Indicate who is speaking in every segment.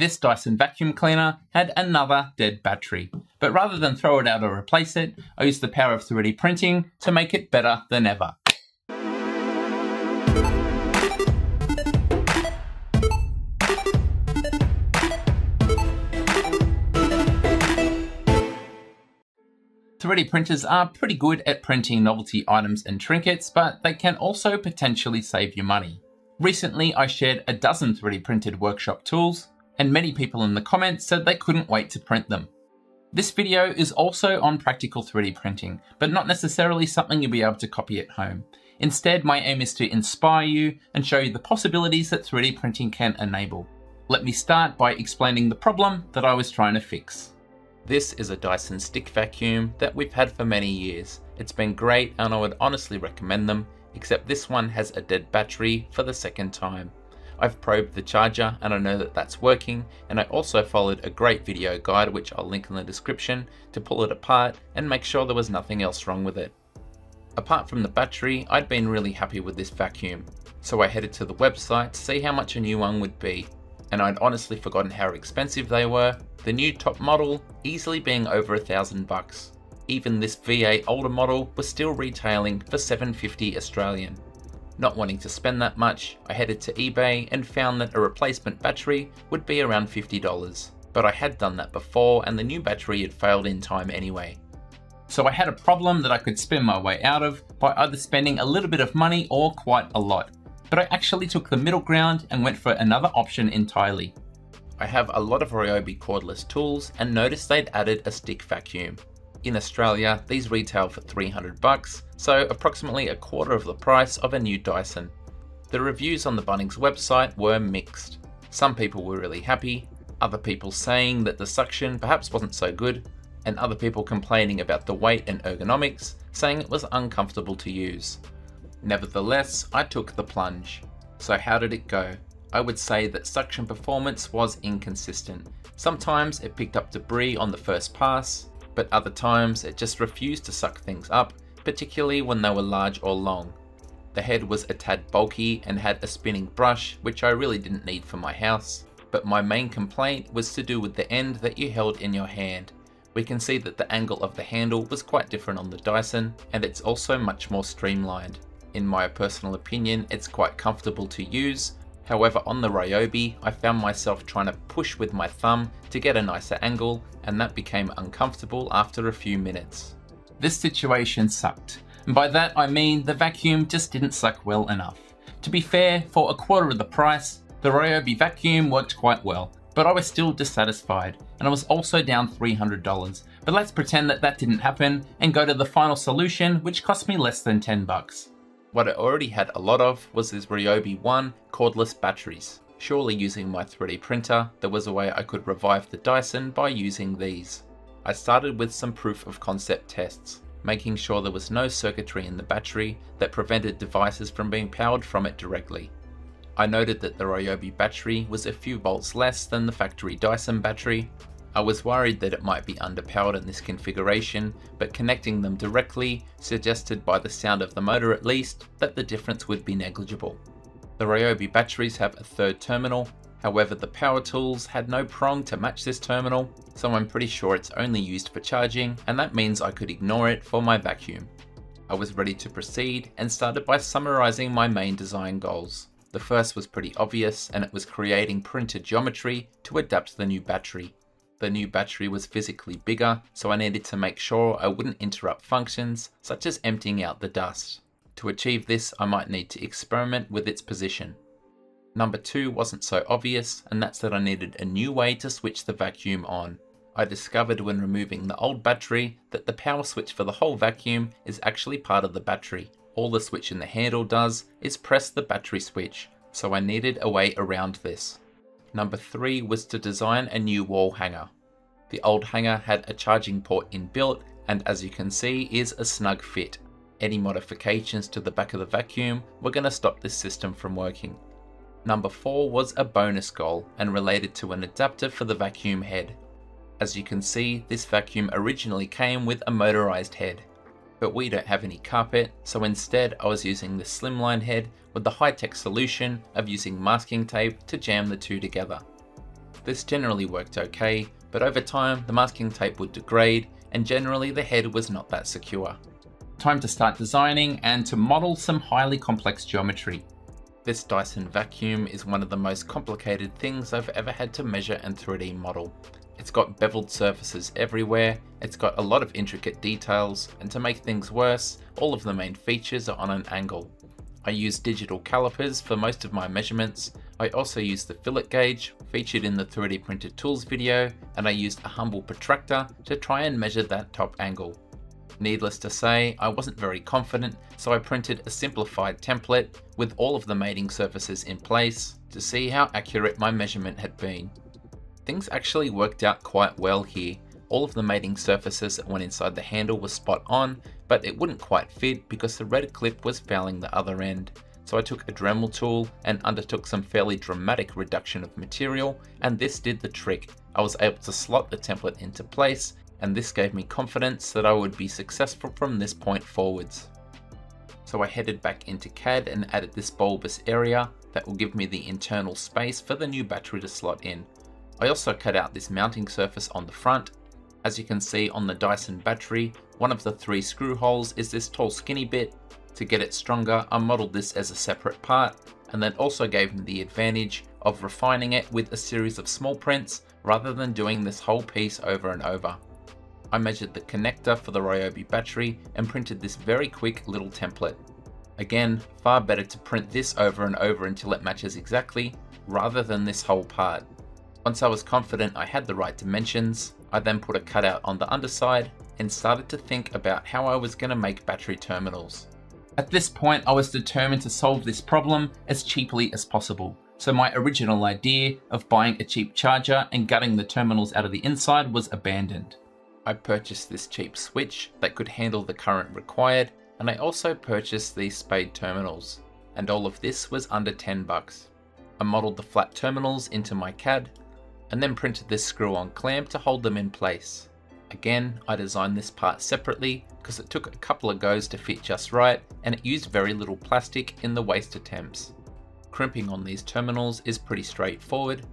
Speaker 1: This Dyson vacuum cleaner had another dead battery, but rather than throw it out or replace it, I used the power of 3D printing to make it better than ever. .3D printers are pretty good at printing novelty items and trinkets, but they can also potentially save you money. Recently, I shared a dozen 3D printed workshop tools, and many people in the comments said they couldn't wait to print them. This video is also on practical 3D printing, but not necessarily something you'll be able to copy at home. Instead, my aim is to inspire you and show you the possibilities that 3D printing can enable. Let me start by explaining the problem that I was trying to fix. This is a Dyson stick vacuum that we've had for many years. It's been great and I would honestly recommend them, except this one has a dead battery for the second time. I've probed the charger and I know that that's working, and I also followed a great video guide which I'll link in the description to pull it apart and make sure there was nothing else wrong with it. Apart from the battery, I'd been really happy with this vacuum, so I headed to the website to see how much a new one would be, and I'd honestly forgotten how expensive they were, the new top model easily being over $1,000. Even this V8 older model was still retailing for $750 Australian. Not wanting to spend that much, I headed to eBay and found that a replacement battery would be around $50, but I had done that before and the new battery had failed in time anyway. So I had a problem that I could spend my way out of by either spending a little bit of money or quite a lot, but I actually took the middle ground and went for another option entirely. I have a lot of Ryobi cordless tools and noticed they'd added a stick vacuum. In Australia, these retail for $300, so approximately a quarter of the price of a new Dyson. The reviews on the Bunnings website were mixed. Some people were really happy, other people saying that the suction perhaps wasn't so good, and other people complaining about the weight and ergonomics, saying it was uncomfortable to use. Nevertheless, I took the plunge. So how did it go? I would say that suction performance was inconsistent. Sometimes it picked up debris on the first pass, but other times it just refused to suck things up, particularly when they were large or long. The head was a tad bulky and had a spinning brush, which I really didn't need for my house, but my main complaint was to do with the end that you held in your hand. We can see that the angle of the handle was quite different on the Dyson, and it's also much more streamlined. In my personal opinion, it's quite comfortable to use. However, on the Ryobi, I found myself trying to push with my thumb to get a nicer angle, and that became uncomfortable after a few minutes. This situation sucked, and by that I mean the vacuum just didn't suck well enough. To be fair, for a quarter of the price, the Ryobi vacuum worked quite well, but I was still dissatisfied, and I was also down $300. But let's pretend that that didn't happen and go to the final solution, which cost me less than $10. What I already had a lot of was these Ryobi 1 cordless batteries. Surely using my 3D printer, there was a way I could revive the Dyson by using these. I started with some proof of concept tests, making sure there was no circuitry in the battery that prevented devices from being powered from it directly. I noted that the Ryobi battery was a few volts less than the factory Dyson battery. I was worried that it might be underpowered in this configuration, but connecting them directly suggested, by the sound of the motor at least, that the difference would be negligible. The Ryobi batteries have a third terminal, however the power tools had no prong to match this terminal, so I'm pretty sure it's only used for charging, and that means I could ignore it for my vacuum. I was ready to proceed and started by summarizing my main design goals. The first was pretty obvious, and it was creating printed geometry to adapt the new battery. The new battery was physically bigger, so I needed to make sure I wouldn't interrupt functions, such as emptying out the dust. To achieve this, I might need to experiment with its position. Number 2 wasn't so obvious, and that's that I needed a new way to switch the vacuum on. I discovered when removing the old battery that the power switch for the whole vacuum is actually part of the battery. All the switch in the handle does is press the battery switch, so I needed a way around this. Number 3 was to design a new wall hanger. The old hanger had a charging port inbuilt, and as you can see is a snug fit. Any modifications to the back of the vacuum were going to stop this system from working. Number 4 was a bonus goal and related to an adapter for the vacuum head. As you can see, this vacuum originally came with a motorized head, but we don't have any carpet, so instead I was using the slimline head with the high-tech solution of using masking tape to jam the two together. This generally worked okay, but over time the masking tape would degrade and generally the head was not that secure. Time to start designing and to model some highly complex geometry. This Dyson vacuum is one of the most complicated things I've ever had to measure and 3D model. It's got beveled surfaces everywhere, it's got a lot of intricate details, and to make things worse, all of the main features are on an angle. I use digital calipers for most of my measurements. I also use the fillet gauge featured in the 3D printed tools video, and I used a humble protractor to try and measure that top angle. Needless to say, I wasn't very confident, so I printed a simplified template with all of the mating surfaces in place to see how accurate my measurement had been. Things actually worked out quite well here. All of the mating surfaces that went inside the handle were spot on, but it wouldn't quite fit because the red clip was fouling the other end. So I took a Dremel tool and undertook some fairly dramatic reduction of material, and this did the trick. I was able to slot the template into place, and this gave me confidence that I would be successful from this point forwards. So I headed back into CAD and added this bulbous area that will give me the internal space for the new battery to slot in. I also cut out this mounting surface on the front. As you can see on the Dyson battery, one of the 3 screw holes is this tall skinny bit. To get it stronger, I modeled this as a separate part, and that also gave me the advantage of refining it with a series of small prints rather than doing this whole piece over and over. I measured the connector for the Ryobi battery and printed this very quick little template. Again, far better to print this over and over until it matches exactly, rather than this whole part. Once I was confident I had the right dimensions, I then put a cutout on the underside and started to think about how I was going to make battery terminals. At this point, I was determined to solve this problem as cheaply as possible. So my original idea of buying a cheap charger and gutting the terminals out of the inside was abandoned. I purchased this cheap switch that could handle the current required, and I also purchased these spade terminals. And all of this was under 10 bucks. I modeled the flat terminals into my CAD, and then printed this screw-on clamp to hold them in place. Again, I designed this part separately because it took a couple of goes to fit just right, and it used very little plastic in the waste attempts. Crimping on these terminals is pretty straightforward.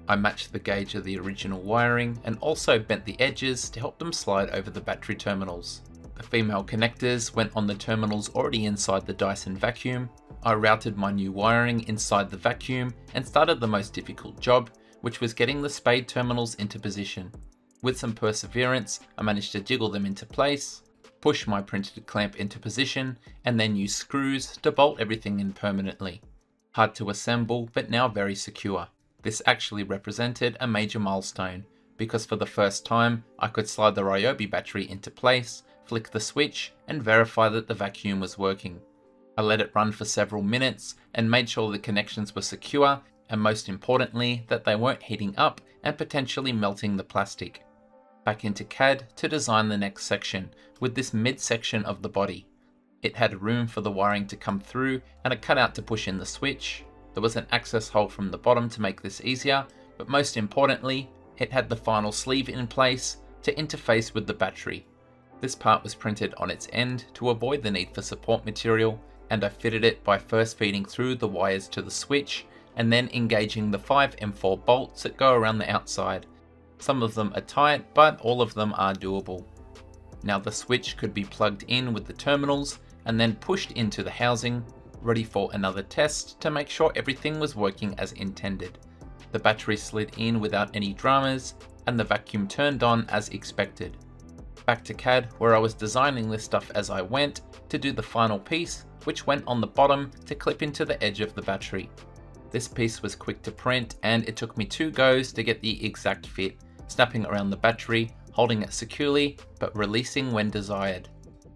Speaker 1: I matched the gauge of the original wiring and also bent the edges to help them slide over the battery terminals. The female connectors went on the terminals already inside the Dyson vacuum. I routed my new wiring inside the vacuum and started the most difficult job, which was getting the spade terminals into position. With some perseverance, I managed to jiggle them into place, push my printed clamp into position, and then use screws to bolt everything in permanently. Hard to assemble, but now very secure. This actually represented a major milestone, because for the first time, I could slide the Ryobi battery into place, flick the switch, and verify that the vacuum was working. I let it run for several minutes and made sure the connections were secure, and most importantly, that they weren't heating up and potentially melting the plastic. Back into CAD to design the next section, with this mid-section of the body. It had room for the wiring to come through and a cutout to push in the switch. There was an access hole from the bottom to make this easier, but most importantly, it had the final sleeve in place to interface with the battery. This part was printed on its end to avoid the need for support material, and I fitted it by first feeding through the wires to the switch and then engaging the 5 M4 bolts that go around the outside. Some of them are tight, but all of them are doable. Now the switch could be plugged in with the terminals and then pushed into the housing, ready for another test to make sure everything was working as intended. The battery slid in without any dramas, and the vacuum turned on as expected. Back to CAD, where I was designing this stuff as I went to do the final piece, which went on the bottom to clip into the edge of the battery. This piece was quick to print, and it took me 2 goes to get the exact fit, snapping around the battery, holding it securely, but releasing when desired.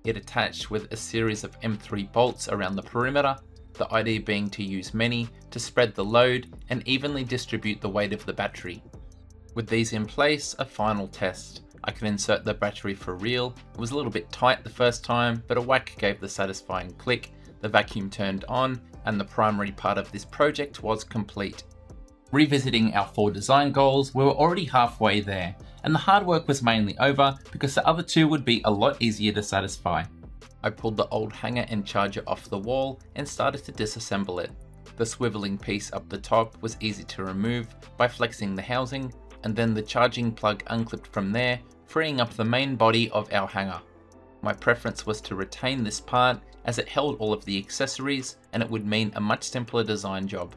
Speaker 1: It attached with a series of M3 bolts around the perimeter, the idea being to use many to spread the load and evenly distribute the weight of the battery. With these in place, a final test. I could insert the battery for real. It was a little bit tight the first time, but a whack gave the satisfying click, the vacuum turned on, and the primary part of this project was complete. Revisiting our 4 design goals, we were already halfway there, and the hard work was mainly over because the other 2 would be a lot easier to satisfy. I pulled the old hanger and charger off the wall and started to disassemble it. The swiveling piece up the top was easy to remove by flexing the housing, and then the charging plug unclipped from there, freeing up the main body of our hanger. My preference was to retain this part as it held all of the accessories and it would mean a much simpler design job.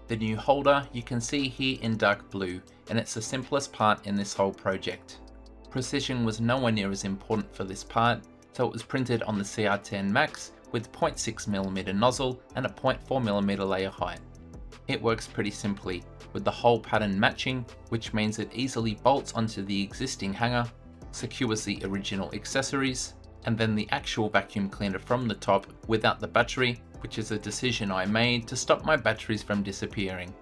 Speaker 1: The new holder you can see here in dark blue, and it's the simplest part in this whole project. Precision was nowhere near as important for this part, so it was printed on the CR10 Max with 0.6mm nozzle and a 0.4mm layer height. It works pretty simply, with the whole pattern matching, which means it easily bolts onto the existing hanger, secures the original accessories, and then the actual vacuum cleaner from the top without the battery, which is a decision I made to stop my batteries from disappearing.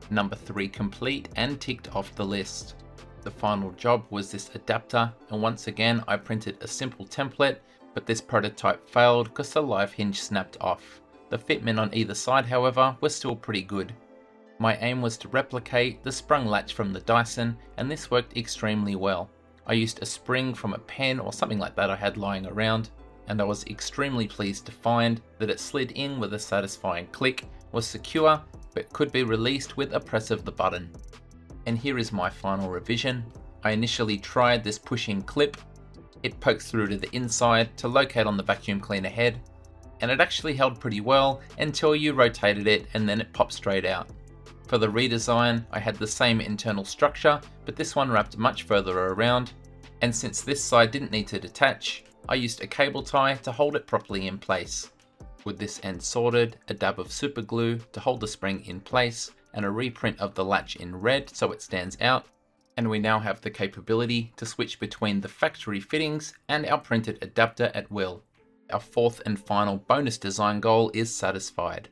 Speaker 1: Number 3 complete and ticked off the list. The final job was this adapter, and once again I printed a simple template, but this prototype failed because the live hinge snapped off. The fitment on either side, however, was still pretty good. My aim was to replicate the sprung latch from the Dyson, and this worked extremely well. I used a spring from a pen or something like that I had lying around, and I was extremely pleased to find that it slid in with a satisfying click, was secure, but could be released with a press of the button. And here is my final revision. I initially tried this push-in clip. It pokes through to the inside to locate on the vacuum cleaner head, and it actually held pretty well until you rotated it and then it popped straight out. For the redesign, I had the same internal structure, but this one wrapped much further around, and since this side didn't need to detach, I used a cable tie to hold it properly in place. With this end sorted, a dab of super glue to hold the spring in place, and a reprint of the latch in red so it stands out, and we now have the capability to switch between the factory fittings and our printed adapter at will. Our fourth and final bonus design goal is satisfied.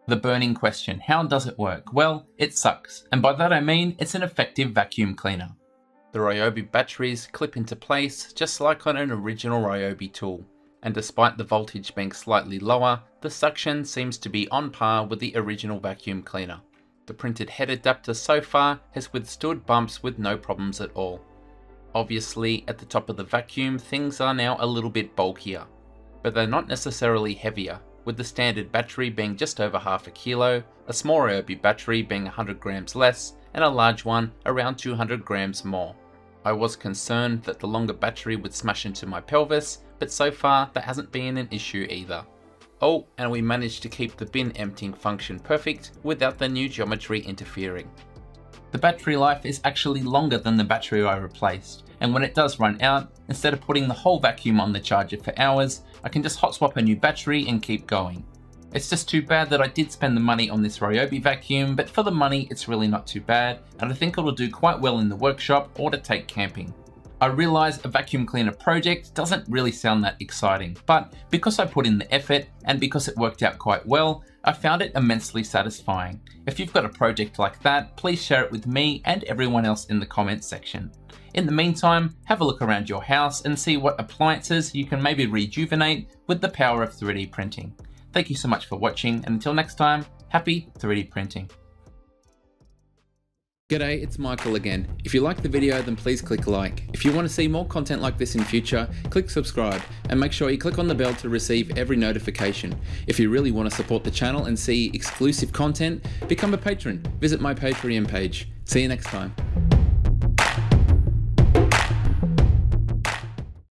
Speaker 1: The burning question, how does it work? Well, it sucks, and by that I mean it's an effective vacuum cleaner. The Ryobi batteries clip into place just like on an original Ryobi tool, and despite the voltage being slightly lower, the suction seems to be on par with the original vacuum cleaner. The printed head adapter so far has withstood bumps with no problems at all. Obviously, at the top of the vacuum, things are now a little bit bulkier, but they're not necessarily heavier, with the standard battery being just over half a kilo, a small Ryobi battery being 100 grams less, and a large one around 200 grams more. I was concerned that the longer battery would smash into my pelvis, but so far that hasn't been an issue either. Oh, and we managed to keep the bin emptying function perfect without the new geometry interfering. The battery life is actually longer than the battery I replaced, and when it does run out, instead of putting the whole vacuum on the charger for hours, I can just hot swap a new battery and keep going. It's just too bad that I did spend the money on this Ryobi vacuum, but for the money it's really not too bad, and I think it'll do quite well in the workshop or to take camping. I realise a vacuum cleaner project doesn't really sound that exciting, but because I put in the effort and because it worked out quite well, I found it immensely satisfying. If you've got a project like that, please share it with me and everyone else in the comments section. In the meantime, have a look around your house and see what appliances you can maybe rejuvenate with the power of 3D printing. Thank you so much for watching, and until next time, happy 3D printing. G'day, it's Michael again. If you liked the video, then please click like. If you want to see more content like this in future, click subscribe and make sure you click on the bell to receive every notification. If you really want to support the channel and see exclusive content, become a patron. Visit my Patreon page. See you next time.